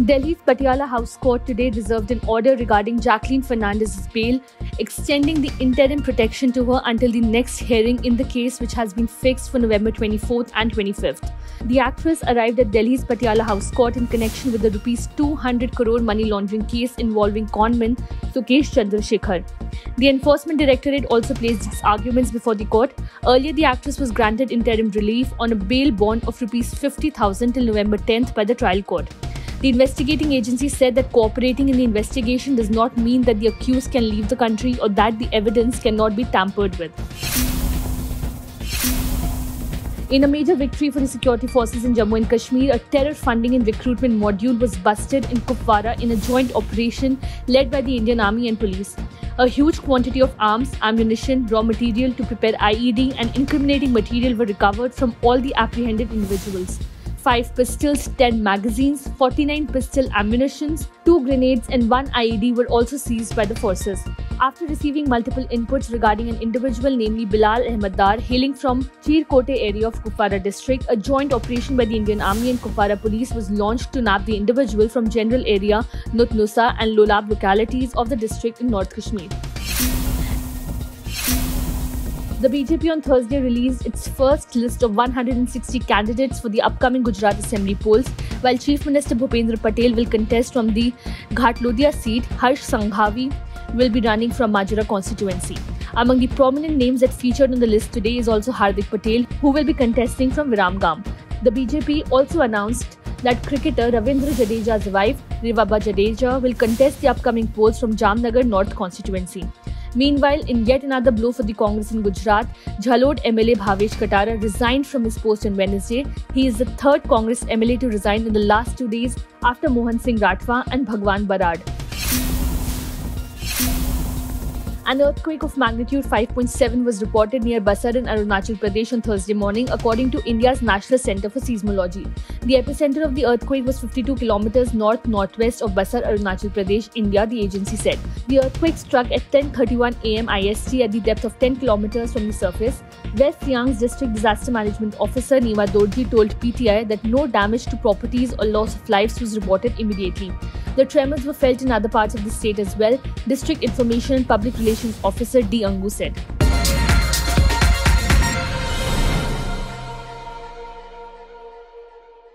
Delhi's Patiala House Court today reserved an order regarding Jacqueline Fernandez's bail, extending the interim protection to her until the next hearing in the case, which has been fixed for November 24th and 25th. The actress arrived at Delhi's Patiala House Court in connection with the Rs 200 crore money laundering case involving conman Sukesh Chandrasekhar. The Enforcement Directorate also placed its arguments before the court. Earlier, the actress was granted interim relief on a bail bond of Rs 50,000 till November 10th by the trial court. The investigating agency said that cooperating in the investigation does not mean that the accused can leave the country or that the evidence cannot be tampered with. In a major victory for the security forces in Jammu and Kashmir, a terror funding and recruitment module was busted in Kupwara in a joint operation led by the Indian Army and police. A huge quantity of arms, ammunition, raw material to prepare IED and incriminating material were recovered from all the apprehended individuals. 5 pistols, 10 magazines, 49 pistol ammunitions, 2 grenades and 1 IED were also seized by the forces. After receiving multiple inputs regarding an individual, namely Bilal Ahmed Dar, hailing from Chirkote area of Kupwara district, a joint operation by the Indian Army and Kupwara police was launched to nab the individual from general area Nutnusa and Lolab localities of the district in North Kashmir. The BJP on Thursday released its first list of 160 candidates for the upcoming Gujarat Assembly polls, while Chief Minister Bhupendra Patel will contest from the Ghatlodiya seat. Harsh Sanghavi will be running from Majura constituency. Among the prominent names that featured on the list today is also Hardik Patel, who will be contesting from Viramgam. The BJP also announced that cricketer Ravindra Jadeja's wife, Rivaba Jadeja, will contest the upcoming polls from Jamnagar North constituency. Meanwhile, in yet another blow for the Congress in Gujarat, Jhalod MLA Bhavesh Katara resigned from his post on Wednesday. He is the third Congress MLA to resign in the last 2 days after Mohan Singh Ratwa and Bhagwan Barad. An earthquake of magnitude 5.7 was reported near Basar in Arunachal Pradesh on Thursday morning, according to India's National Centre for Seismology. The epicenter of the earthquake was 52 kilometers north-northwest of Basar, Arunachal Pradesh, India, the agency said. The earthquake struck at 10:31 am IST at the depth of 10 kilometers from the surface. West Siang's District Disaster Management Officer Nima Dorji told PTI that no damage to properties or loss of lives was reported immediately. The tremors were felt in other parts of the state as well, District Information and Public Relations Officer D. Angu said.